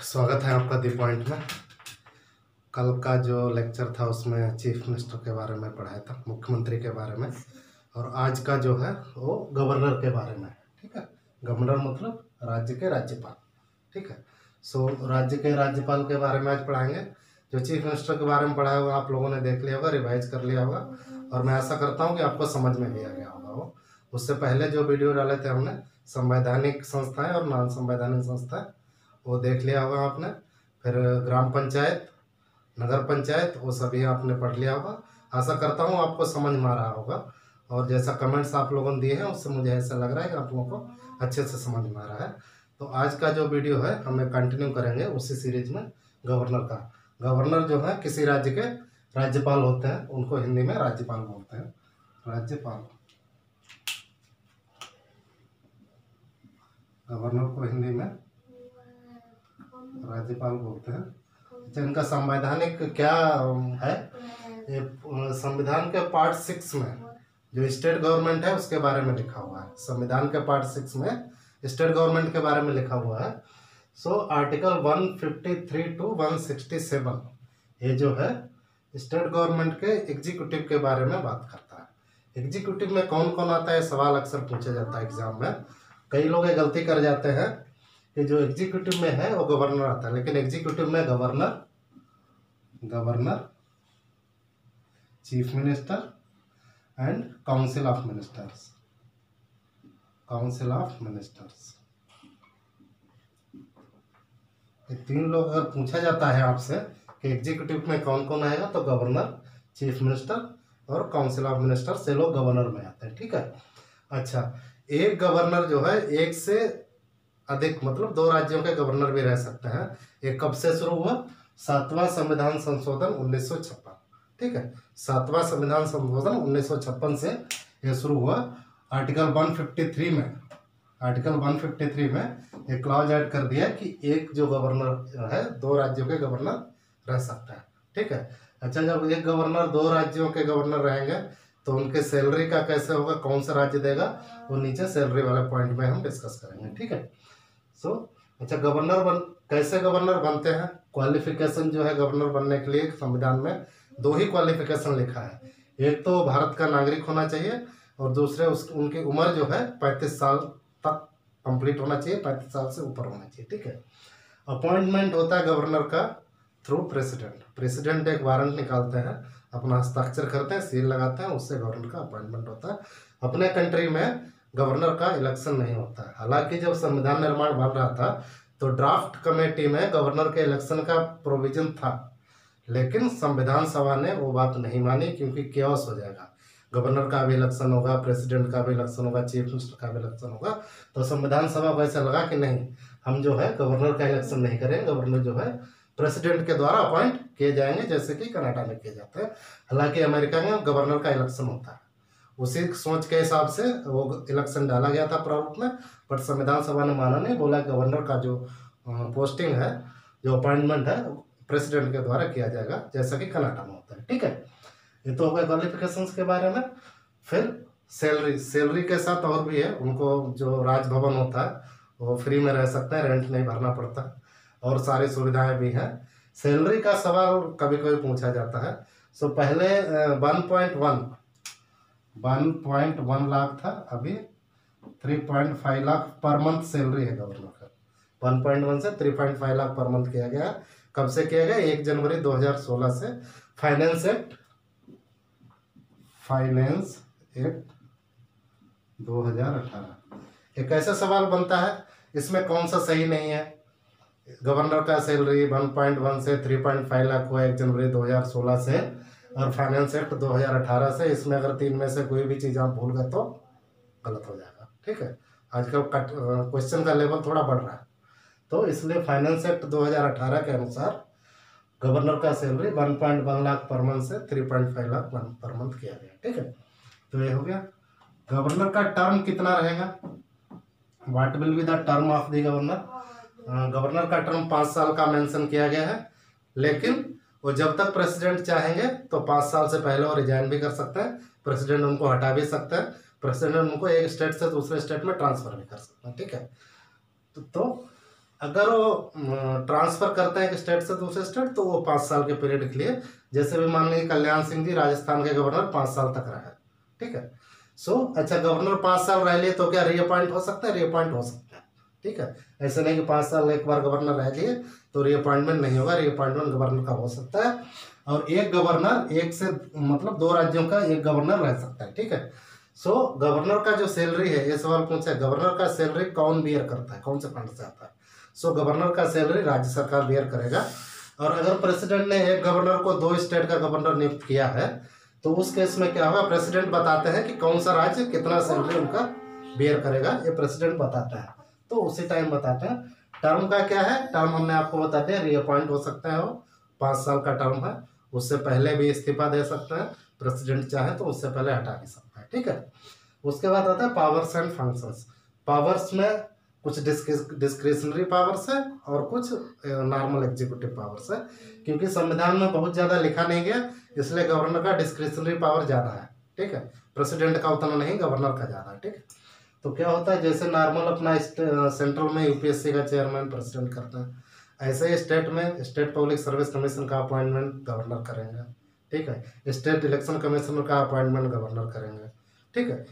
स्वागत है आपका दी पॉइंट में। कल का जो लेक्चर था उसमें चीफ मिनिस्टर के बारे में पढ़ाया था, मुख्यमंत्री के बारे में, और आज का जो है वो गवर्नर के बारे में है। ठीक है, गवर्नर मतलब राज्य के राज्यपाल। ठीक है, सो राज्य के राज्यपाल के बारे में आज पढ़ाएंगे। जो चीफ मिनिस्टर के बारे में पढ़ाया हुआ आप लोगों ने देख लिया होगा, रिवाइज कर लिया होगा, और मैं आशा करता हूँ कि आपको समझ में भी आ गया होगा। वो उससे पहले जो वीडियो डाले थे हमने संवैधानिक संस्थाएं और नॉन संवैधानिक संस्थाएं, वो देख लिया होगा आपने। फिर ग्राम पंचायत, नगर पंचायत, वो सभी आपने पढ़ लिया होगा। आशा करता हूँ आपको समझ में आ रहा होगा, और जैसा कमेंट्स आप लोगों ने दिए हैं उससे मुझे ऐसा लग रहा है कि आप लोगों को अच्छे से समझ में आ रहा है। तो आज का जो वीडियो है हमें कंटिन्यू करेंगे उसी सीरीज में गवर्नर का। गवर्नर जो है किसी राज्य के राज्यपाल होते हैं, उनको हिंदी में राज्यपाल बोलते हैं। राज्यपाल, गवर्नर को हिंदी में राज्यपाल बोलते हैं। अच्छा, इनका संवैधानिक क्या है? ये संविधान के पार्ट 6 में जो स्टेट गवर्नमेंट है उसके बारे में लिखा हुआ है। संविधान के पार्ट 6 में स्टेट गवर्नमेंट के बारे में लिखा हुआ है। सो आर्टिकल 153 टू 167 ये जो है स्टेट गवर्नमेंट के एग्जीक्यूटिव के बारे में बात करता है। एग्जीक्यूटिव में कौन कौन आता है, सवाल अक्सर पूछा जाता है एग्जाम में। कई लोग ये गलती कर जाते हैं कि जो एग्जीक्यूटिव में है वो गवर्नर आता है, लेकिन एग्जीक्यूटिव में governor, chief minister and council of ministers, ये तीन लोग अगर पूछा जाता है आपसे कि एग्जीक्यूटिव में कौन कौन आएगा, तो गवर्नर, चीफ मिनिस्टर और काउंसिल ऑफ मिनिस्टर से लोग गवर्नर में आते हैं। ठीक है, अच्छा, एक गवर्नर जो है एक से अधिक मतलब 2 राज्यों के गवर्नर भी रह सकते हैं। ये कब से शुरू हुआ? 7वां संविधान संशोधन 1956। ठीक है, 7वां संविधान संशोधन 1956 से ये शुरू हुआ। आर्टिकल 153 में एक क्लॉज ऐड कर दिया कि एक जो गवर्नर है 2 राज्यों के गवर्नर रह सकता है। ठीक है, अच्छा, जब एक गवर्नर 2 राज्यों के गवर्नर रहेंगे तो उनके सैलरी का कैसे होगा, कौन सा राज्य देगा, वो नीचे सैलरी वाले पॉइंट में हम डिस्कस करेंगे। ठीक है, अच्छा, कैसे गवर्नर बनते हैं? क्वालिफिकेशन जो है गवर्नर बनने के लिए संविधान में 2 ही क्वालिफिकेशन लिखा है। एक तो भारत का नागरिक होना चाहिए, और दूसरे उनकी उम्र जो है 35 साल तक कंप्लीट होना चाहिए, 35 साल से ऊपर होना चाहिए। ठीक है, अपॉइंटमेंट होता है गवर्नर का थ्रू प्रेसिडेंट एक वारंट निकालते हैं, अपना हस्ताक्षर करते हैं, सील लगाते हैं, उससे गवर्नर का अपॉइंटमेंट होता है। अपने कंट्री में गवर्नर का इलेक्शन नहीं होता है। हालांकि जब संविधान निर्माण बन रहा था तो ड्राफ्ट कमेटी में गवर्नर के इलेक्शन का प्रोविजन था, लेकिन संविधान सभा ने वो बात नहीं मानी, क्योंकि केओस हो जाएगा। गवर्नर का भी इलेक्शन होगा, प्रेसिडेंट का भी इलेक्शन होगा, चीफ मिनिस्टर का भी इलेक्शन होगा। तो संविधान सभा को ऐसा लगा कि नहीं, हम जो है गवर्नर का इलेक्शन नहीं करेंगे, गवर्नर जो है प्रेसिडेंट के द्वारा अपॉइंट किए जाएंगे, जैसे कि कनाडा में किए जाते हैं। हालांकि अमेरिका में गवर्नर का इलेक्शन होता है। उसी सोच के हिसाब से वो इलेक्शन डाला गया था प्रारूप में, बट संविधान सभा ने माना नहीं, बोला गवर्नर का जो पोस्टिंग है, जो अपॉइंटमेंट है, प्रेसिडेंट के द्वारा किया जाएगा, जैसा कि कनाडा में होता है। ठीक है, ये तो हो गया क्वालिफिकेशंस के बारे में। फिर सैलरी के साथ और भी है, उनको जो राजभवन होता है वो फ्री में रह सकते हैं, रेंट नहीं भरना पड़ता, और सारी सुविधाएं भी हैं। सैलरी का सवाल कभी कभी पूछा जाता है। सो पहले 1.1 लाख था, अभी 3.5 लाख पर मंथ सैलरी है गवर्नर का। 1.1 से 3.5 लाख पर मंथ किया गया। कब से किया गया? 1 जनवरी 2016 से। Finance act 2018। एक ऐसा सवाल बनता है, इसमें कौन सा सही नहीं है? गवर्नर का सैलरी 1.1 से 3.5 लाख हुआ 1 जनवरी 2016 से, और फाइनेंस एक्ट 2018 से। इसमें अगर 3 में से कोई भी चीज़ आप भूल गए तो गलत हो जाएगा। ठीक है, आजकल क्वेश्चन का लेवल थोड़ा बढ़ रहा है, तो इसलिए फाइनेंस एक्ट 2018 के अनुसार गवर्नर का सैलरी 1.1 लाख पर मंथ से 3.5 लाख पर मंथ किया गया। ठीक है, तो ये हो गया। गवर्नर का टर्म कितना रहेगा? What will be the term of the governor? Governor का टर्म 5 साल का मेंशन किया गया है, लेकिन वो जब तक प्रेसिडेंट चाहेंगे तो 5 साल से पहले वो रिजाइन भी कर सकते हैं, प्रेसिडेंट उनको हटा भी सकते हैं, प्रेसिडेंट उनको एक स्टेट से दूसरे स्टेट में ट्रांसफर भी कर सकते हैं। ठीक है, तो अगर वो ट्रांसफर करते हैं एक स्टेट से दूसरे स्टेट तो वो 5 साल के पीरियड के लिए, जैसे भी मान लीजिए कल्याण सिंह जी राजस्थान के गवर्नर 5 साल तक रहे, ठीक है। अच्छा गवर्नर 5 साल रह लिए तो क्या रीअपॉइंट हो सकता है? रीअपॉइंट हो सकता है, ठीक है। ऐसे नहीं कि 5 साल एक बार गवर्नर रह लिए तो रीअपॉइंटमेंट नहीं होगा, रीअपॉइंटमेंट गवर्नर का हो सकता है। और एक गवर्नर एक से मतलब 2 राज्यों का एक गवर्नर रह सकता है, ठीक है। गवर्नर का जो सैलरी है, ये सवाल पूछा है, गवर्नर का सैलरी कौन बियर करता है, कौन से फंड से आता है? गवर्नर का सैलरी राज्य सरकार बियर करेगा। और अगर प्रेसिडेंट ने एक गवर्नर को 2 स्टेट का गवर्नर नियुक्त किया है तो उस केस में क्या होगा? प्रेसिडेंट बताते हैं कि कौन सा राज्य कितना सैलरी उनका बियर करेगा, ये प्रेसिडेंट बताता है। तो उसी टाइम बताते हैं। टर्म का क्या है? टर्म हमने आपको बता दिया, रीअपॉइंट हो सकता है, वो 5 साल का टर्म है। उससे पहले भी इस्तीफा दे सकता है, प्रेसिडेंट चाहे तो उससे पहले हटा भी सकता है, ठीक है। उसके बाद आता है पावर्स एंड फंक्शंस। पावर्स में कुछ डिस्क्रिशनरी पावर्स है और कुछ नॉर्मल एग्जीक्यूटिव पावर्स है। क्योंकि संविधान में बहुत ज़्यादा लिखा नहीं गया, इसलिए गवर्नर का डिस्क्रिशनरी पावर ज़्यादा है, ठीक है। प्रेसिडेंट का उतना नहीं, गवर्नर का ज़्यादा है, ठीक है। तो क्या होता है, जैसे नॉर्मल अपना सेंट्रल में यूपीएससी का चेयरमैन प्रेसिडेंट करता है, ऐसे ही स्टेट में स्टेट पब्लिक सर्विस कमीशन का अपॉइंटमेंट गवर्नर करेंगे, ठीक है। स्टेट इलेक्शन कमीशनर का अपॉइंटमेंट गवर्नर करेंगे, ठीक है।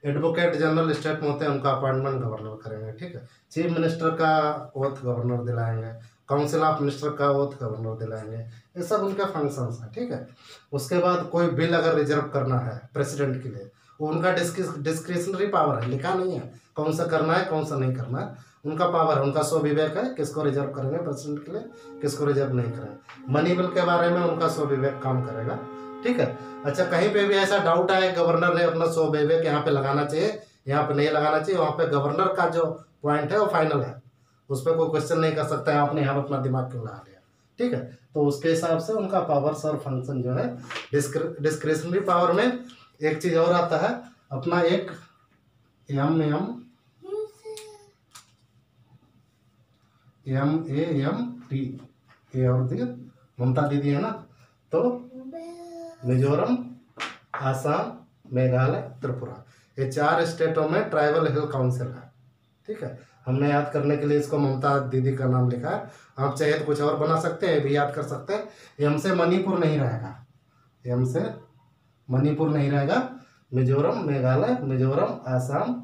एडवोकेट जनरल स्टेट में होते हैं, उनका अपॉइंटमेंट गवर्नर करेंगे, ठीक है। चीफ मिनिस्टर का ओथ गवर्नर दिलाएंगे, काउंसिल ऑफ मिनिस्टर का ओथ गवर्नर दिलाएंगे, ये सब उनके फंक्शंस हैं, ठीक है। उसके बाद कोई बिल अगर रिजर्व करना है प्रेसिडेंट के लिए, वो उनका डिस्क्रिशनरी पावर है, लिखा नहीं है कौन सा करना है कौन सा नहीं करना है, उनका पावर है, उनका स्वविवेक है, किसको रिजर्व करेंगे प्रेसिडेंट के लिए, किसको रिजर्व नहीं करेंगे। मनी बिल के बारे में उनका स्वविवेक काम करेगा, ठीक है। अच्छा कहीं पे भी ऐसा डाउट आए गवर्नर ने अपना स्वविवेक यहाँ पे लगाना चाहिए, यहाँ पे नहीं लगाना चाहिए, वहाँ पे गवर्नर का जो पॉइंट है वो फाइनल है, उस पर कोई क्वेश्चन नहीं कर सकता है आपने यहाँ पर अपना दिमाग क्यों लगा लिया, ठीक है। तो उसके हिसाब से उनका पावर्स और फंक्शन जो है, डिस्क्रिशनरी पावर में एक चीज और आता है अपना, एक MAMT, ये और ममता दीदी है ना, तो मिजोरम, आसाम, मेघालय, त्रिपुरा, ये 4 स्टेटों में ट्राइबल हिल काउंसिल है, ठीक है। हमने याद करने के लिए इसको ममता दीदी का नाम लिखा है, आप चाहे तो कुछ और बना सकते हैं, भी याद कर सकते हैं। एम से मणिपुर नहीं रहेगा, एम से मणिपुर नहीं रहेगा, मिजोरम, मेघालय, मिजोरम, आसाम,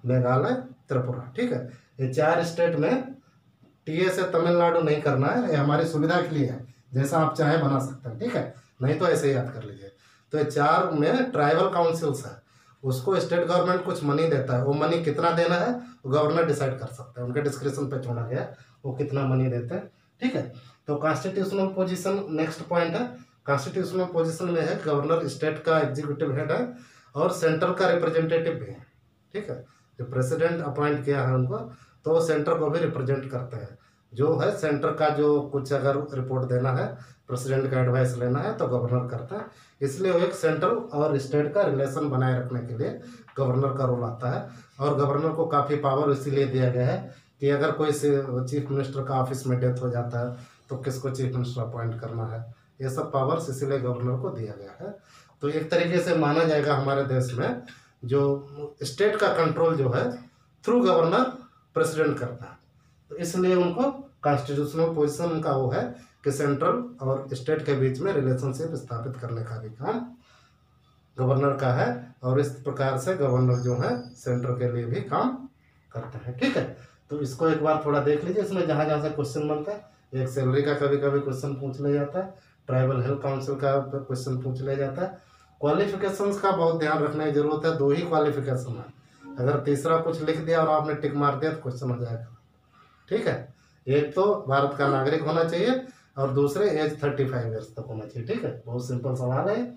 मेघालय, त्रिपुरा, ठीक है। ये 4 स्टेट में टीए से तमिलनाडु नहीं करना है, ये हमारी सुविधा के लिए है, जैसा आप चाहे बना सकते हैं, ठीक है, नहीं तो ऐसे ही याद कर लीजिए। तो ये 4 में ट्राइबल काउंसिल्स है, उसको स्टेट गवर्नमेंट कुछ मनी देता है, वो मनी कितना देना है वो गवर्नर डिसाइड कर सकता है, उनके डिस्क्रिप्शन पे छोड़ा गया वो कितना मनी देते हैं, ठीक है। तो कॉन्स्टिट्यूशनल पोजीशन नेक्स्ट पॉइंट है। कॉन्स्टिट्यूशनल पोजीशन में है गवर्नर स्टेट का एग्जीक्यूटिव हेड है और सेंट्रल का रिप्रेजेंटेटिव भी है, ठीक है। जो प्रेसिडेंट अपॉइंट किया है उनको, तो वो सेंटर को भी रिप्रेजेंट करते हैं। जो है सेंटर का जो कुछ अगर रिपोर्ट देना है, प्रेसिडेंट का एडवाइस लेना है तो गवर्नर करता है, इसलिए वो एक सेंट्रल और स्टेट का रिलेशन बनाए रखने के लिए गवर्नर का रोल आता है। और गवर्नर को काफ़ी पावर इसीलिए दिया गया है कि अगर कोई चीफ मिनिस्टर का ऑफिस में डेथ हो जाता है तो किसको चीफ मिनिस्टर अपॉइंट करना है, ये सब पावर्स इसीलिए गवर्नर को दिया गया है। तो एक तरीके से माना जाएगा हमारे देश में जो स्टेट का कंट्रोल जो है थ्रू गवर्नर प्रेसिडेंट करता है, तो इसलिए उनको कॉन्स्टिट्यूशनल पोजीशन उनका वो है कि सेंट्रल और स्टेट के बीच में रिलेशनशिप स्थापित करने का भी काम गवर्नर का है। और इस प्रकार से गवर्नर जो है सेंटर के लिए भी काम करते हैं, ठीक है। तो इसको एक बार थोड़ा देख लीजिए, इसमें जहाँ जहाँ से क्वेश्चन बनता है, एक सैलरी का कभी कभी क्वेश्चन पूछ लिया जाता है, ट्राइबल हेल्थ काउंसिल का क्वेश्चन पूछ लिया जाता है। क्वालिफिकेशंस का बहुत ध्यान रखने की जरूरत है, 2 ही क्वालिफिकेशन है, अगर तीसरा कुछ लिख दिया और आपने टिक मार दिया तो क्वेश्चन हो जाएगा, ठीक है। एक तो भारत का नागरिक होना चाहिए और दूसरे एज 35 ईयर्स तक होना चाहिए, ठीक है। बहुत सिंपल सवाल है।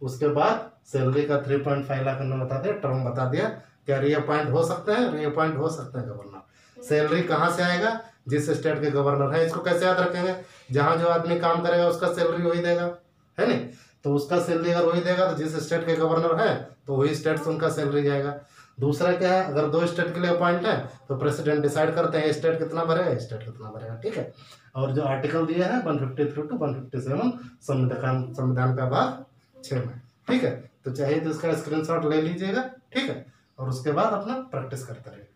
उसके बाद सैलरी का 3.5 लाख हमने बता दिया, टर्म बता दिया, क्या रीअपॉइंट हो सकते हैं, रीअपॉइंट हो सकते हैं गवर्नर। सैलरी कहाँ से आएगा, जिस स्टेट के गवर्नर है, इसको कैसे याद रखेंगे, जहाँ जो आदमी काम करेगा उसका सैलरी वही देगा, है नहीं, तो उसका सैलरी अगर वही देगा तो जिस स्टेट के गवर्नर है तो वही स्टेट से उनका सैलरी जाएगा। दूसरा क्या है, अगर 2 स्टेट के लिए अपॉइंट है तो प्रेसिडेंट डिसाइड करते हैं स्टेट कितना भरेगा, स्टेट कितना भरेगा, ठीक है। और जो आर्टिकल दिया है 153 to 157 संविधान का भाग 6 में, ठीक है। तो चाहिए तो इसका स्क्रीनशॉट ले लीजिएगा, ठीक है, और उसके बाद अपना प्रैक्टिस करते रहिए।